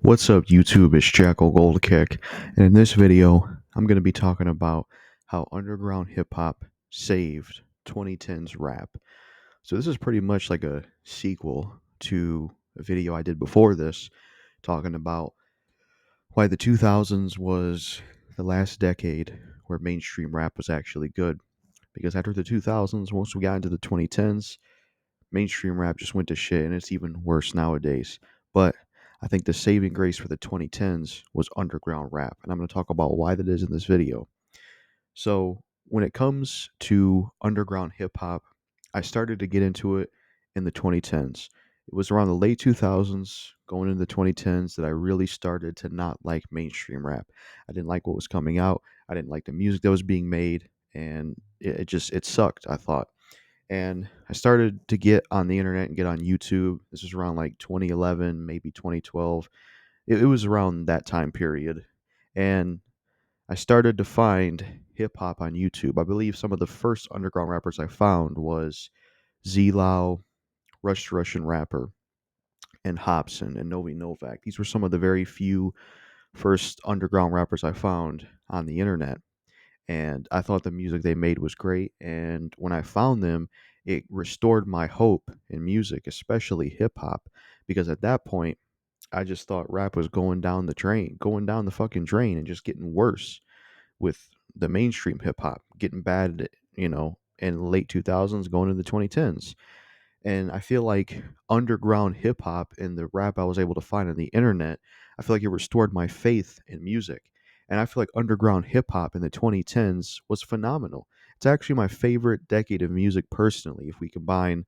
What's up, YouTube? It's JackalGoldKick, and in this video, I'm going to be talking about how underground hip hop saved 2010's rap. So, this is pretty much like a sequel to a video I did before this, talking about why the 2000s was the last decade where mainstream rap was actually good. Because after the 2000s, once we got into the 2010s, mainstream rap just went to shit, and it's even worse nowadays. But I think the saving grace for the 2010s was underground rap, and I'm going to talk about why that is in this video. So, when it comes to underground hip hop, I started to get into it in the 2010s. It was around the late 2000s, going into the 2010s, that I really started to not like mainstream rap. I didn't like what was coming out. I didn't like the music that was being made, and it sucked, I thought. And I started to get on the internet and get on YouTube. This was around like 2011, maybe 2012. It was around that time period. And I started to find hip hop on YouTube. I believe some of the first underground rappers I found was Z-Lao, Russian Rapper, and Hobson and Novi Novak. These were some of the very few first underground rappers I found on the internet, and I thought the music they made was great. And when I found them, it restored my hope in music, especially hip hop, because at that point, I just thought rap was going down the drain, going down the fucking drain, and just getting worse with the mainstream hip hop getting bad, in the late 2000s, going into the 2010s. And I feel like underground hip hop and the rap I was able to find on the internet, I feel like it restored my faith in music. And I feel like underground hip hop in the 2010s was phenomenal. It's actually my favorite decade of music personally, if we combine,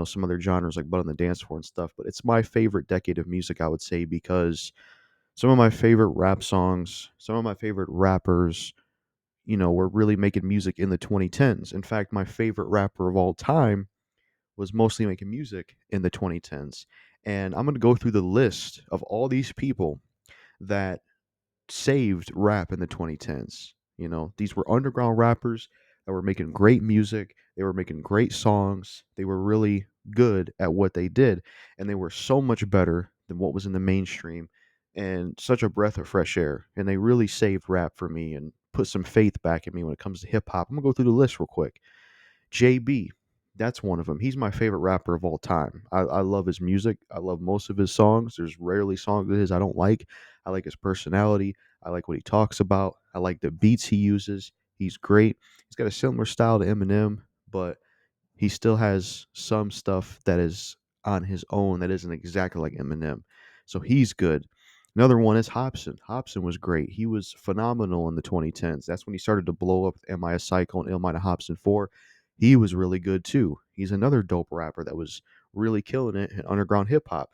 some other genres like Butt on the Dance Floor and stuff. But it's my favorite decade of music, I would say, because some of my favorite rap songs, some of my favorite rappers, were really making music in the 2010s. In fact, my favorite rapper of all time was mostly making music in the 2010s. And I'm going to go through the list of all these people that saved rap in the 2010s. These were underground rappers that were making great music, they were making great songs, they were really good at what they did, and they were so much better than what was in the mainstream and such a breath of fresh air. And they really saved rap for me and put some faith back in me when it comes to hip hop. I'm going to go through the list real quick. JB, that's one of them. He's my favorite rapper of all time. I love his music. I love most of his songs. There's rarely songs of his I don't like. I like his personality. I like what he talks about. I like the beats he uses. He's great. He's got a similar style to Eminem, but he still has some stuff that is on his own that isn't exactly like Eminem. So he's good. Another one is Hobson. Hobson was great. He was phenomenal in the 2010s. That's when he started to blow up with Am I a Psycho and Illmind Hobson 4. He was really good too. He's another dope rapper that was really killing it in underground hip hop.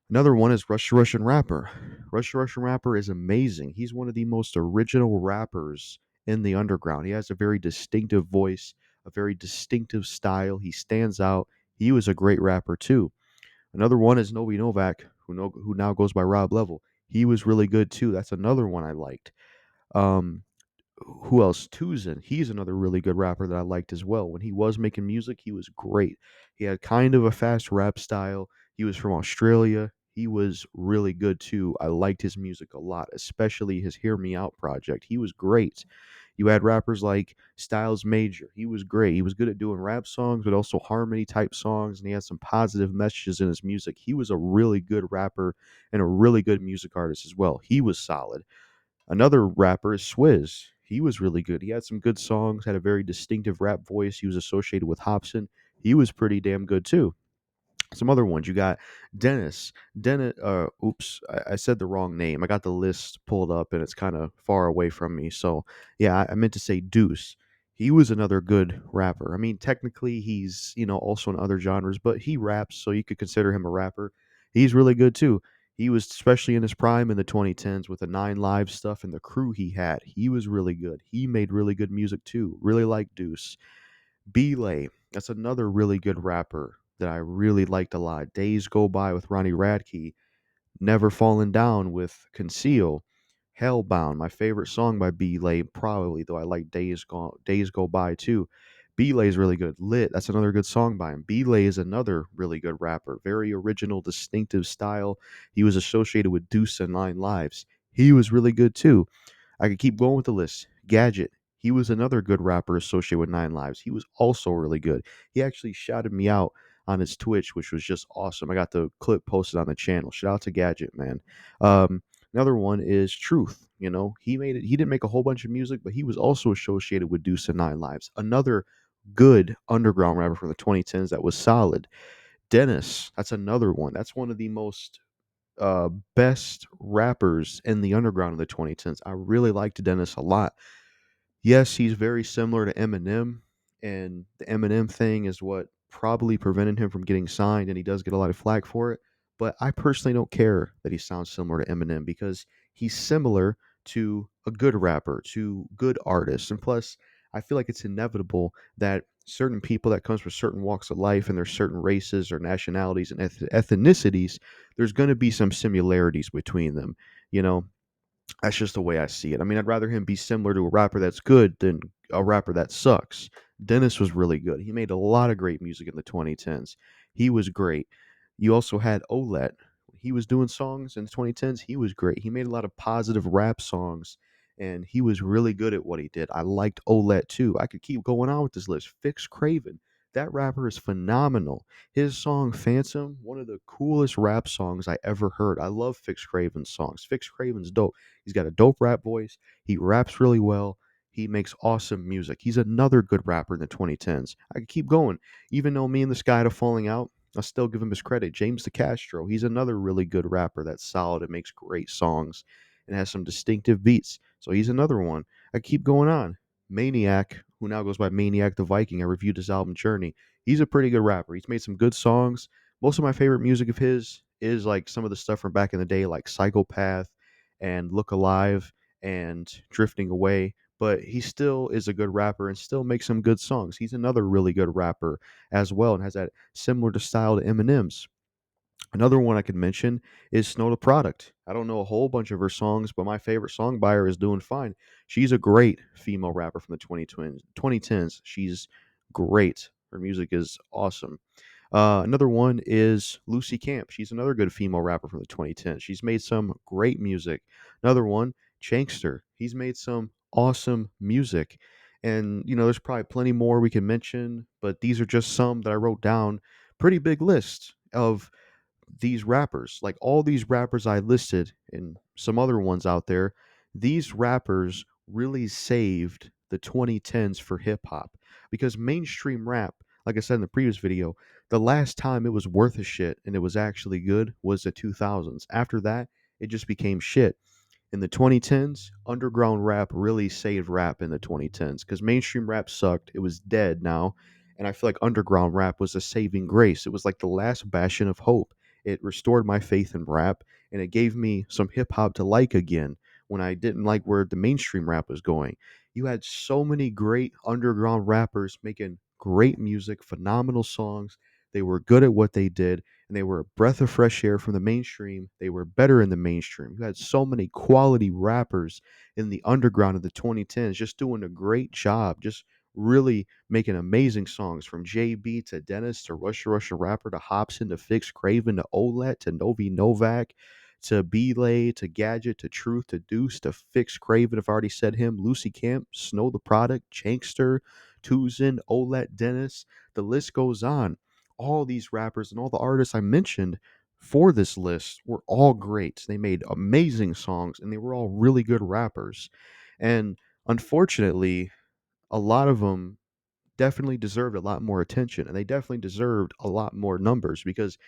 Another one is Russian Rapper. Russian Rapper is amazing. He's one of the most original rappers in the underground. He has a very distinctive voice, a very distinctive style. He stands out. He was a great rapper too. Another one is Novi Novak, who now goes by Rob Level. He was really good too. That's another one I liked. Um, who else? Tuzin. He's another really good rapper that I liked as well. When he was making music, he was great. He had kind of a fast rap style. He was from Australia. He was really good too. I liked his music a lot, especially his Hear Me Out project. He was great. You had rappers like Styles Major. He was great. He was good at doing rap songs, but also harmony type songs, and he had some positive messages in his music. He was a really good rapper and a really good music artist as well. He was solid. Another rapper is Swizz. He was really good. He had some good songs, had a very distinctive rap voice. He was associated with Hobson. He was pretty damn good too. Some other ones. You got Dennis. Dennis. Oops, I said the wrong name. I got the list pulled up, and it's kind of far away from me. So yeah, I meant to say Deuce. He was another good rapper. I mean, technically, he's also in other genres, but he raps, so you could consider him a rapper. He's really good too. He was especially in his prime in the 2010s with the Nine Live stuff and the crew he had. He was really good. He made really good music too. Really like Deuce. Belay, that's another really good rapper that I really liked a lot. Days Go By with Ronnie Radke, Never Fallen Down with Conceal, Hellbound, my favorite song by Belay, probably, though I like Days Go By too. Belay is really good. Lit, that's another good song by him. Belay is another really good rapper. Very original, distinctive style. He was associated with Deuce and Nine Lives. He was really good too. I could keep going with the list. Gadget. He was another good rapper associated with Nine Lives. He was also really good. He actually shouted me out on his Twitch, which was just awesome. I got the clip posted on the channel. Shout out to Gadget, man. Um, Another one is Truth. You know, he made it. He didn't make a whole bunch of music, but he was also associated with Deuce and Nine Lives. Another good underground rapper from the 2010s that was solid. Dennis. That's another one. That's one of the most uh, best rappers in the underground in the 2010s. I really liked Dennis a lot. Yes, he's very similar to Eminem, and the Eminem thing is what probably prevented him from getting signed, and he does get a lot of flack for it. But I personally don't care that he sounds similar to Eminem because he's similar to a good rapper, to good artists. And plus, I feel like it's inevitable that certain people that comes from certain walks of life and there's certain races or nationalities and ethnicities, there's going to be some similarities between them. You know, that's just the way I see it. I mean, I'd rather him be similar to a rapper that's good than a rapper that sucks. Dennis was really good. He made a lot of great music in the 2010s. He was great. You also had Olet. He was doing songs in the 2010s. He was great. He made a lot of positive rap songs, and he was really good at what he did. I liked Olet too. I could keep going on with this list. Fix Craven. That rapper is phenomenal. His song Phantom, one of the coolest rap songs I ever heard. I love Fix Craven's songs. Fix Craven's dope. He's got a dope rap voice. He raps really well. He makes awesome music. He's another good rapper in the 2010s. I could keep going. Even though me and this guy had a falling out, I'll still give him his credit. James DeCastro, he's another really good rapper that's solid and makes great songs and has some distinctive beats. So he's another one. I keep going on. Maniac, who now goes by Maniac the Viking. I reviewed his album Journey. He's a pretty good rapper. He's made some good songs. Most of my favorite music of his is like some of the stuff from back in the day, like Psychopath and Look Alive and Drifting Away. But he still is a good rapper and still makes some good songs. He's another really good rapper as well and has that similar to style to Eminem's. Another one I could mention is Snow the Product. I don't know a whole bunch of her songs, but my favorite song by her is Doing Fine. She's a great female rapper from the 2010s. She's great. Her music is awesome. Another one is Lucy Camp. She's another good female rapper from the 2010s. She's made some great music. Another one, Chankster. He's made some awesome music. And, you know, there's probably plenty more we can mention, but these are just some that I wrote down. Pretty big list of these rappers, like all these rappers I listed and some other ones out there, these rappers really saved the 2010s for hip hop because mainstream rap, like I said in the previous video, the last time it was worth a shit and it was actually good was the 2000s. After that, it just became shit. In the 2010s, underground rap really saved rap in the 2010s because mainstream rap sucked. It was dead now. And I feel like underground rap was a saving grace. It was like the last bastion of hope. It restored my faith in rap and it gave me some hip hop to like again when I didn't like where the mainstream rap was going. You had so many great underground rappers making great music, phenomenal songs. They were good at what they did and they were a breath of fresh air from the mainstream. They were better in the mainstream. You had so many quality rappers in the underground of the 2010s just doing a great job, just really making amazing songs from JB to Dennis to Russia Rapper to Hobson to Fix Craven to Olet to Novi Novak to Belay to Gadget to Truth to Deuce to Fix Craven, if I already said him, Lucy Camp, Snow the Product, Chankster, Tuzin, Olet Dennis. The list goes on. All these rappers and all the artists I mentioned for this list were all great. They made amazing songs and they were all really good rappers. And unfortunately, a lot of them definitely deserved a lot more attention and they definitely deserved a lot more numbers because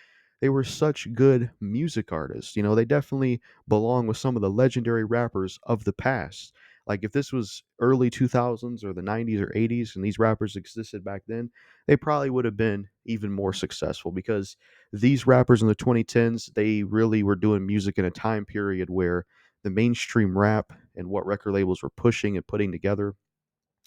they were such good music artists. You know, they definitely belong with some of the legendary rappers of the past. Like if this was early 2000s or the 90s or 80s and these rappers existed back then, they probably would have been even more successful because these rappers in the 2010s, they really were doing music in a time period where the mainstream rap and what record labels were pushing and putting together,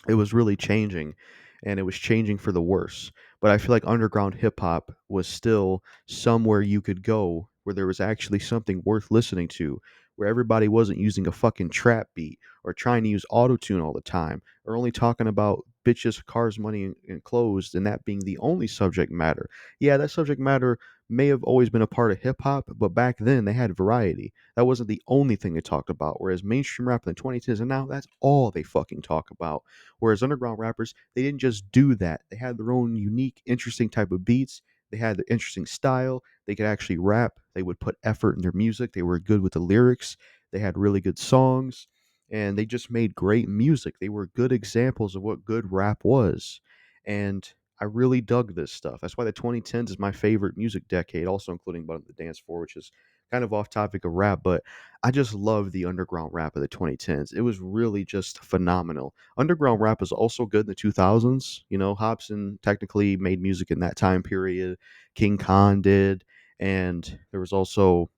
it was really changing and it was changing for the worse. But I feel like underground hip hop was still somewhere you could go where there was actually something worth listening to, where everybody wasn't using a fucking trap beat or trying to use autotune all the time or only talking about bitches, cars, money, and clothes, and that being the only subject matter. Yeah, that subject matter may have always been a part of hip hop, but back then they had variety. That wasn't the only thing they talked about. Whereas mainstream rap in the 2010s and now that's all they fucking talk about. Whereas underground rappers, they didn't just do that. They had their own unique, interesting type of beats. They had the interesting style. They could actually rap. They would put effort in their music. They were good with the lyrics. They had really good songs and they just made great music. They were good examples of what good rap was. And I really dug this stuff. That's why the 2010s is my favorite music decade, also including Button the Dance Floor, which is kind of off topic of rap, but I just love the underground rap of the 2010s. It was really just phenomenal. Underground rap was also good in the 2000s. You know, Hobson technically made music in that time period. King Khan did, and there was also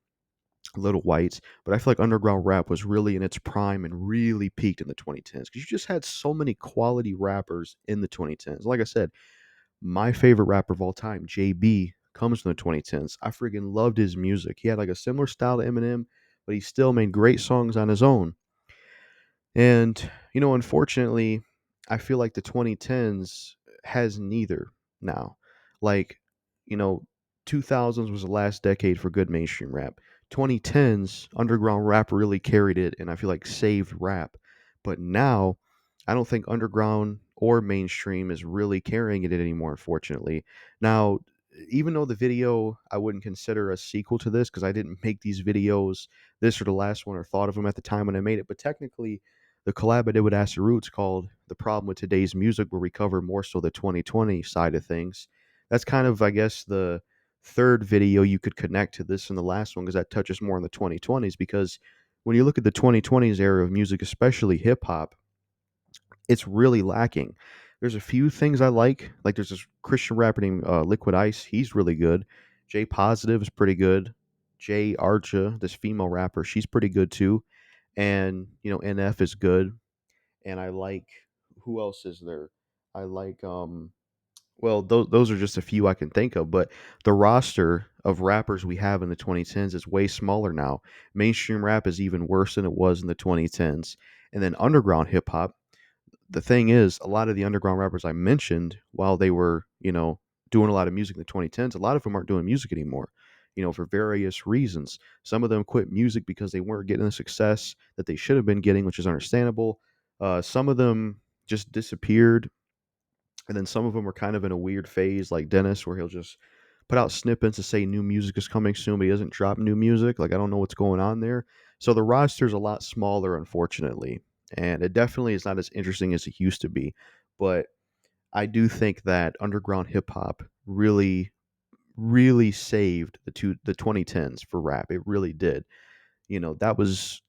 Little Whites, but I feel like underground rap was really in its prime and really peaked in the 2010s because you just had so many quality rappers in the 2010s. Like I said, my favorite rapper of all time, JB, comes from the 2010s. I freaking loved his music. He had like a similar style to Eminem, but he still made great songs on his own. And, unfortunately, I feel like the 2010s has neither now. Like, you know, 2000s was the last decade for good mainstream rap. 2010s, underground rap really carried it and I feel like saved rap. But now, I don't think underground or mainstream is really carrying it anymore, unfortunately. Now, even though the video I wouldn't consider a sequel to this because I didn't make these videos, this or the last one, or thought of them at the time when I made it, but technically, the collab I did with Acid Roots called The Problem with Today's Music, where we cover more so the 2020 side of things. That's kind of, I guess, the third video you could connect to this and the last one because that touches more on the 2020s. Because when you look at the 2020s era of music, especially hip hop, it's really lacking. There's a few things I like there's this Christian rapper named Liquid Ice. He's really good. Jay Positive is pretty good. Jay Archa, this female rapper, she's pretty good too. And NF is good and I like who else is there? I like well those are just a few I can think of, but the roster of rappers we have in the 2010s is way smaller now. Mainstream rap is even worse than it was in the 2010s. And then underground hip hop, the thing is, a lot of the underground rappers I mentioned, while they were, doing a lot of music in the 2010s, a lot of them aren't doing music anymore, for various reasons. Some of them quit music because they weren't getting the success that they should have been getting, which is understandable. Some of them just disappeared. And then some of them were kind of in a weird phase, like Dennis, where he'll just put out snippets to say new music is coming soon, but he doesn't drop new music. Like, I don't know what's going on there. So the roster's a lot smaller, unfortunately. And it definitely is not as interesting as it used to be. But I do think that underground hip hop really, really saved the 2010s for rap. It really did. That was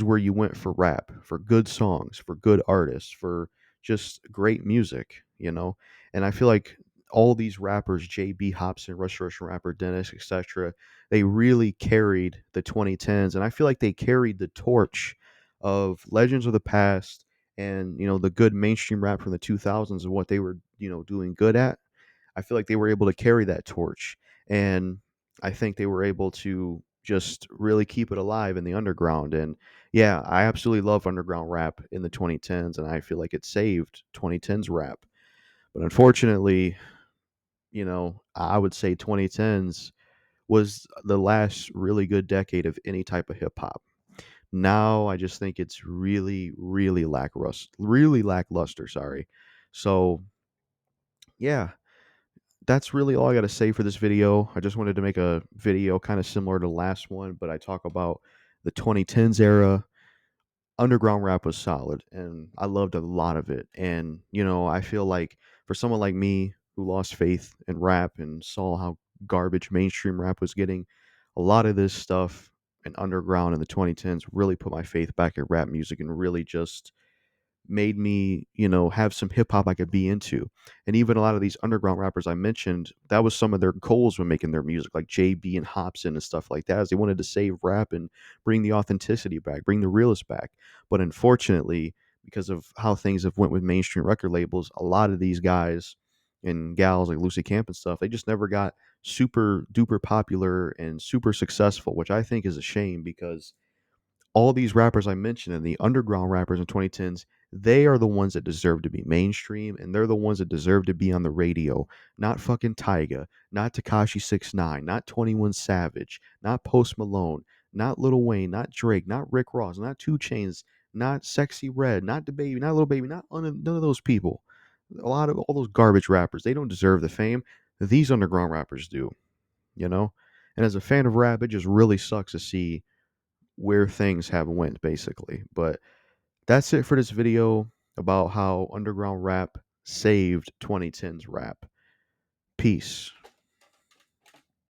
where you went for rap, for good songs, for good artists, for just great music. And I feel like all these rappers, JB Hobson, Russian rapper Dennis, etc., they really carried the 2010s and I feel like they carried the torch of legends of the past and the good mainstream rap from the 2000s and what they were doing good at. I feel like they were able to carry that torch. And I think they were able to just really keep it alive in the underground. And yeah, I absolutely love underground rap in the 2010s. And I feel like it saved 2010s rap. But unfortunately, I would say 2010s was the last really good decade of any type of hip hop. Now I just think it's really, really lackluster. Sorry. So yeah, that's really all I got to say for this video. I just wanted to make a video kind of similar to the last one, but I talk about the 2010s era. Underground rap was solid, and I loved a lot of it. And, I feel like for someone like me who lost faith in rap and saw how garbage mainstream rap was getting, a lot of this stuff and underground in the 2010s really put my faith back in rap music and really just made me, have some hip hop I could be into. And even a lot of these underground rappers I mentioned, that was some of their goals when making their music, like JB and Hobson and stuff like that, is they wanted to save rap and bring the authenticity back, bring the realist back. But unfortunately, because of how things have went with mainstream record labels, a lot of these guys and gals like Lucy Camp and stuff, they just never got super duper popular and super successful, which I think is a shame because all these rappers I mentioned and the underground rappers in 2010s, they are the ones that deserve to be mainstream, and they're the ones that deserve to be on the radio. Not fucking Tyga, not Takashi 69, not 21 Savage, not Post Malone, not Lil Wayne, not Drake, not Rick Ross, not Two Chains, not Sexy Red, not the Baby, not Lil Baby, none of those people. A lot of all those garbage rappers, they don't deserve the fame. These underground rappers do, you know? And as a fan of rap, it just really sucks to see where things have went, basically. But that's it for this video about how underground rap saved 2010's rap. Peace.